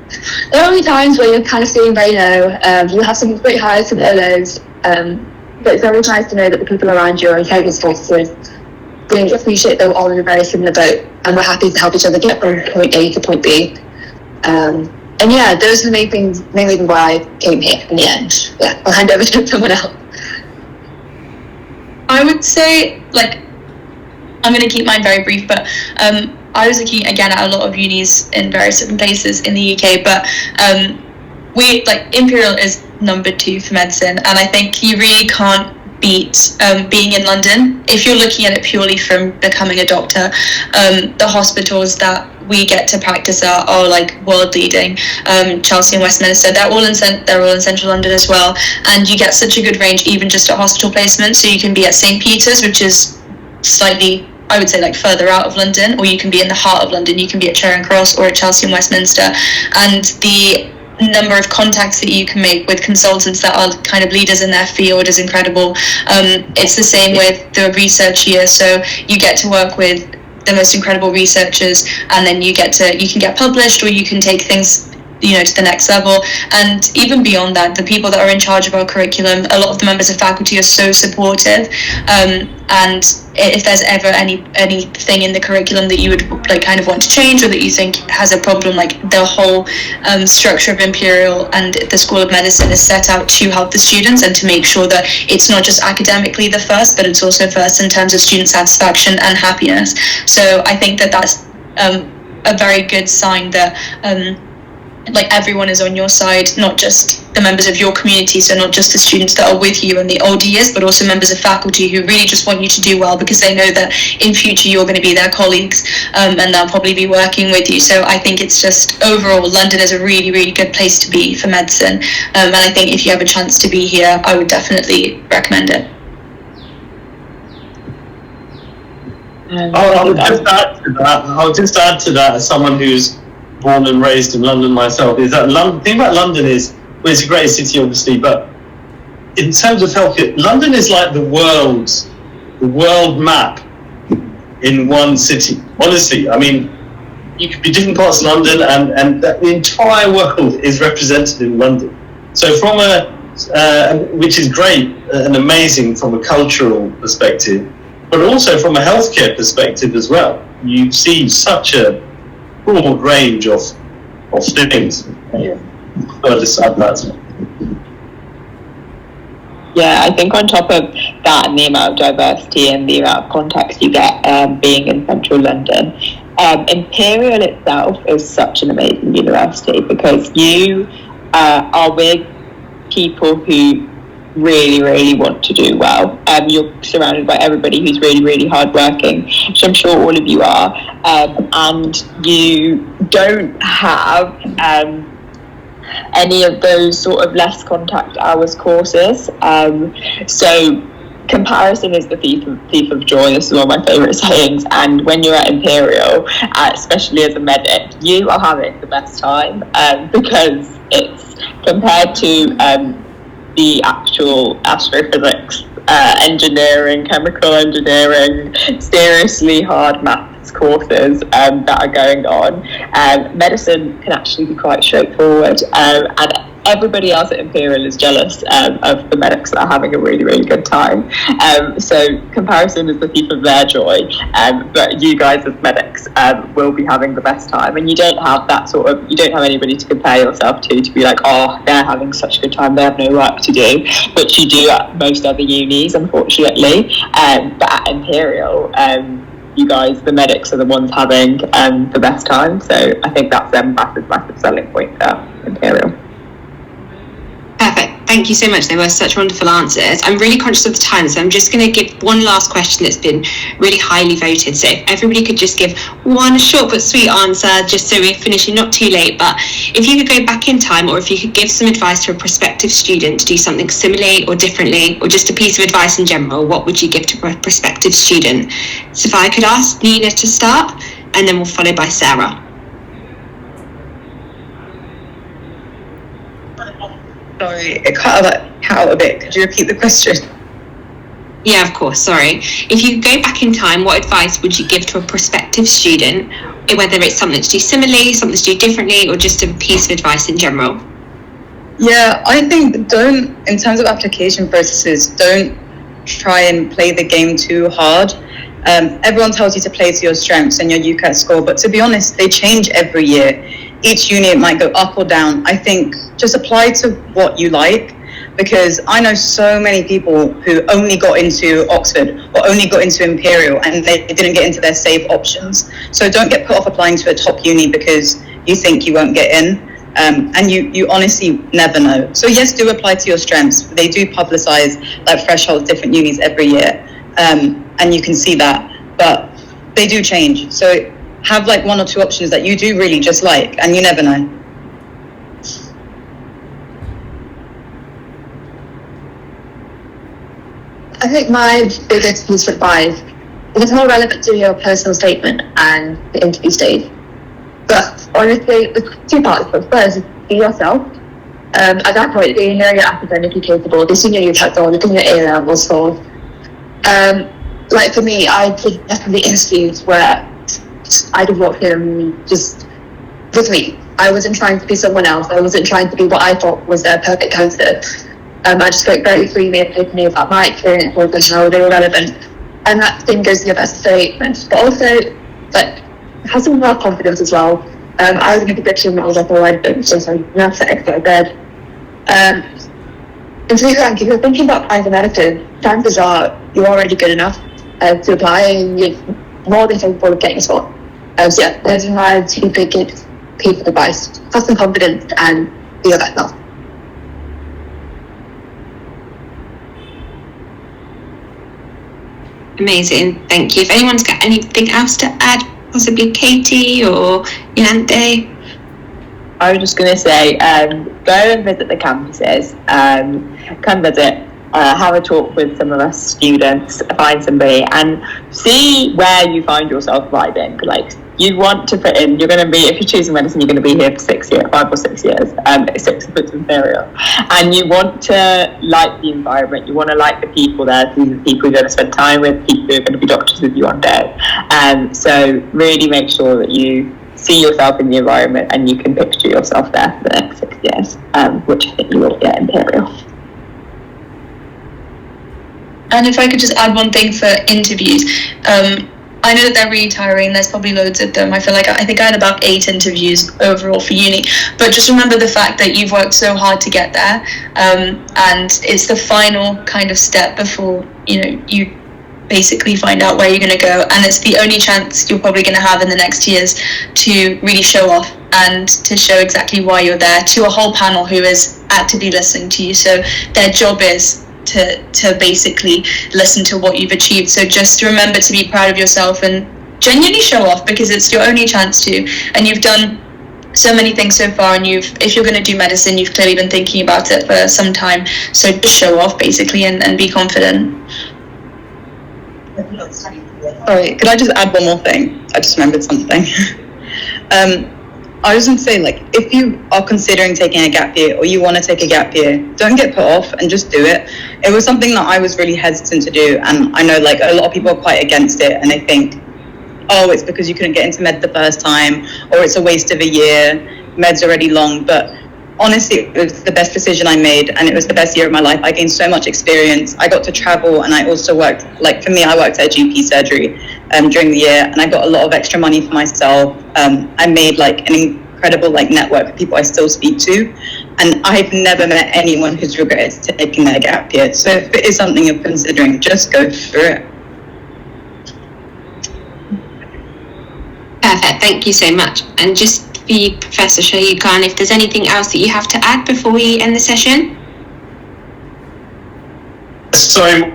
are only times where you're kind of feeling very low. You'll have some great highs and lows. But it's always nice to know that the people around you are incredibly supportive. We appreciate that we're all in a very similar boat, and we're happy to help each other get from point A to point B. And yeah, those are the main reasons why I came here in the end. Yeah, I'll hand over to someone else. I would say, I'm going to keep mine very brief, but I was looking again at a lot of unis in various different places in the UK, but Imperial is number 2 for medicine, and I think you really can't beat being in London. If you're looking at it purely from becoming a doctor, the hospitals that we get to practice are like world leading. Chelsea and Westminster, they're all in central London as well, and you get such a good range even just at hospital placement. So you can be at St. Peter's, which is slightly, I would say, like further out of London, or you can be in the heart of London. You can be at Charing Cross or at Chelsea and Westminster, and the number of contacts that you can make with consultants that are kind of leaders in their field is incredible. It's the same with the research year, so you get to work with the most incredible researchers, and then you can get published, or you can take things to the next level. And even beyond that, the people that are in charge of our curriculum, a lot of the members of faculty are so supportive, and if there's ever anything in the curriculum that you would like kind of want to change, or that you think has a problem, like the whole structure of Imperial and the School of Medicine is set out to help the students and to make sure that it's not just academically the first, but it's also first in terms of student satisfaction and happiness. So I think that that's a very good sign that like everyone is on your side, not just the members of your community, so not just the students that are with you in the older years, but also members of faculty who really just want you to do well, because they know that in future you're going to be their colleagues, and they'll probably be working with you. So I think it's just overall London is a really, really good place to be for medicine, and I think if you have a chance to be here, I would definitely recommend it. I'll just add to that as someone who's born and raised in London myself, is that the thing about London is, well, it's a great city obviously, but in terms of healthcare, London is like the world map in one city. Honestly, I mean, you could be different parts of London, and the entire world is represented in London. So from which is great and amazing from a cultural perspective, but also from a healthcare perspective as well. You see such a broad range of things. I'll just add that. Yeah, I think on top of that, and the amount of diversity and the amount of context you get being in central London, Imperial itself is such an amazing university, because you are with people who really, really want to do well. You're surrounded by everybody who's really, really hardworking, which I'm sure all of you are, and you don't have any of those sort of less contact hours courses. So comparison is the thief of joy. This is one of my favourite sayings. And when you're at Imperial, especially as a medic, you are having the best time, because it's compared to the actual astrophysics, engineering, chemical engineering, seriously hard maths courses that are going on. Medicine can actually be quite straightforward, and everybody else at Imperial is jealous of the medics that are having a really, really good time. So comparison is the thief of their joy, but you guys as medics will be having the best time, and you don't have anybody to compare yourself to be like, oh, they're having such a good time, they have no work to do, which you do at most other unis, unfortunately. But at Imperial, you guys, the medics, are the ones having the best time. So I think that's a massive selling point for Imperial. Perfect. Thank you so much. They were such wonderful answers. I'm really conscious of the time, so I'm just going to give one last question that's been really highly voted. So if everybody could just give one short but sweet answer, just so we're finishing not too late. But if you could go back in time, or if you could give some advice to a prospective student to do something similarly or differently, or just a piece of advice in general, what would you give to a prospective student? So if I could ask Nina to start, and then we'll follow by Sarah. Sorry, it cut out a bit. Could you repeat the question? Yeah, of course, sorry. If you go back in time, what advice would you give to a prospective student, whether it's something to do similarly, something to do differently, or just a piece of advice in general? Yeah, I think in terms of application processes, don't try and play the game too hard. Everyone tells you to play to your strengths and your UCAT score, but to be honest, they change every year. Each unit might go up or down. I think just apply to what you like, because I know so many people who only got into Oxford or only got into Imperial and they didn't get into their safe options. So don't get put off applying to a top uni because you think you won't get in. And you honestly never know. So yes, do apply to your strengths. They do publicize like thresholds, different unis every year, and you can see that, but they do change. So have like 1 or 2 options that you do really just like, and you never know. I think my biggest piece of advice is it's more relevant to your personal statement and the interview stage. But honestly, there's 2 parts. But first, be yourself. At that point, they know you're academically capable. They see you touch on, they think your A level scores. Like for me, I did definitely interviews where I did walk in just with me. I wasn't trying to be someone else. I wasn't trying to be what I thought was a perfect candidate. I just spoke very freely and openly about my experiences and how they were relevant. And that thing goes to your best statement. But also, like, have some more confidence as well. I was in a position where I was like, oh, I don't so sorry, that's the extra bed. And to be frank, if you're thinking about applying for medicine, chances are you're already good enough to apply and you're more than capable of getting a spot. So yeah, those are my 2 big pieces of advice. Have some confidence and be your best self. Amazing, thank you. If anyone's got anything else to add, possibly Katie or Yolande? I was just going to say, go and visit the campuses, come visit, have a talk with some of us students, find somebody and see where you find yourself vibing. Like, you want to fit in, you're going to be, if you're choosing medicine, you're going to be here for 5 or 6 years, 6 if it's Imperial, and you want to like the environment, you want to like the people there, these are the people you're going to spend time with, people who are going to be doctors with you one day, so really make sure that you see yourself in the environment and you can picture yourself there for the next 6 years, which I think you will get Imperial. And if I could just add one thing for interviews, I know that they're really tiring. There's probably loads of them. I think I had about 8 interviews overall for uni. But just remember the fact that you've worked so hard to get there, and it's the final kind of step before you basically find out where you're going to go. And it's the only chance you're probably going to have in the next years to really show off and to show exactly why you're there to a whole panel who is actively listening to you. So their job is to basically listen to what you've achieved. So just remember to be proud of yourself and genuinely show off, because it's your only chance to. And you've done so many things so far, and if you're going to do medicine, you've clearly been thinking about it for some time. So just show off basically and be confident. Sorry, could I just add one more thing? I just remembered something. I was going to say, like, if you are considering taking a gap year or you want to take a gap year, don't get put off and just do it. It was something that I was really hesitant to do, and I know like a lot of people are quite against it, and they think, oh, it's because you couldn't get into med the first time, or it's a waste of a year, med's already long. But honestly, it was the best decision I made, and it was the best year of my life. I gained so much experience. I got to travel, and I also worked, like for me, I worked at a GP surgery during the year, and I got a lot of extra money for myself. I made like an incredible like network of people I still speak to, and I've never met anyone who's regretted taking their gap year. So if it is something you're considering, just go through it. Perfect, thank you so much. And just for Professor Shahid Khan, if there's anything else that you have to add before we end the session? Sorry,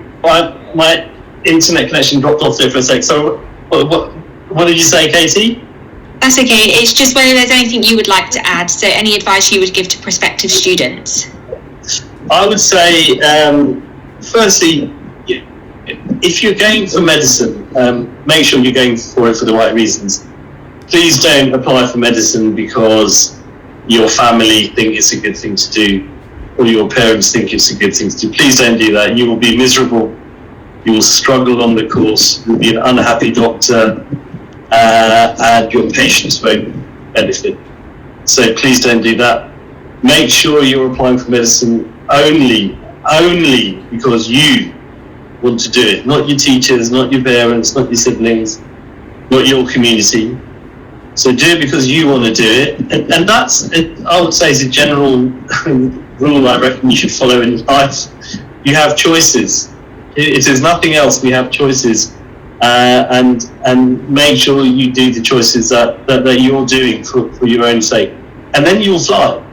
my internet connection dropped off there for a sec. So what did you say, Katie? That's okay. It's just whether there's anything you would like to add. So any advice you would give to prospective students? I would say, firstly, if you're going for medicine, make sure you're going for it for the right reasons. Please don't apply for medicine because your family think it's a good thing to do, or your parents think it's a good thing to do. Please don't do that. You will be miserable. You will struggle on the course. You'll be an unhappy doctor, and your patients won't benefit. So please don't do that. Make sure you're applying for medicine only because you want to do it, not your teachers, not your parents, not your siblings, not your community. So do it because you want to do it, and that's, I would say, is a general rule I reckon you should follow in life. You have choices. If there's nothing else, we have choices, and make sure you do the choices that you're doing for your own sake. and then you'll fly.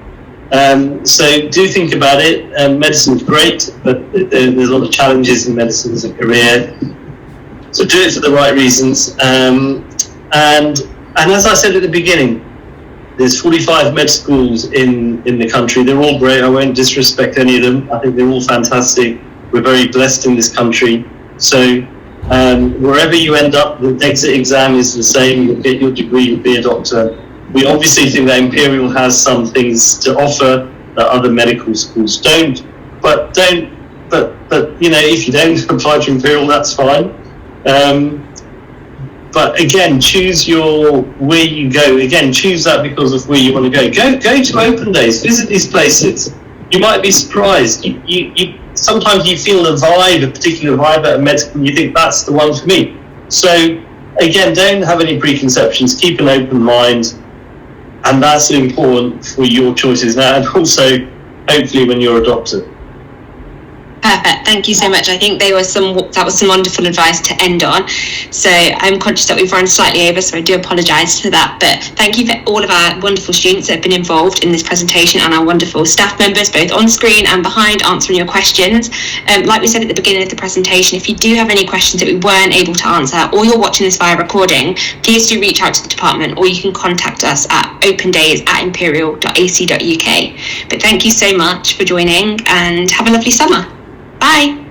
So do think about it. Medicine's great, but there's a lot of challenges in medicine as a career. So do it for the right reasons. And as I said at the beginning, there's 45 med schools in the country. They're all great. I won't disrespect any of them. I think they're all fantastic. We're very blessed in this country. So wherever you end up, the exit exam is the same. You'll get your degree, you'll be a doctor. We obviously think that Imperial has some things to offer that other medical schools don't. But you know, if you don't apply to Imperial, that's fine. But again, choose where you go. Again, choose that because of where you want to go. Go to open days. Visit these places. You might be surprised. You sometimes you feel a particular vibe at a med school, and you think that's the one for me. So again, don't have any preconceptions. Keep an open mind, and that's important for your choices now, and also hopefully when you're a doctor. Perfect. Thank you so much. I think that was some wonderful advice to end on. So I'm conscious that we've run slightly over, so I do apologise for that. But thank you for all of our wonderful students that have been involved in this presentation, and our wonderful staff members, both on screen and behind, answering your questions. Like we said at the beginning of the presentation, if you do have any questions that we weren't able to answer, or you're watching this via recording, please do reach out to the department, or you can contact us at opendays@imperial.ac.uk. But thank you so much for joining, and have a lovely summer. Bye.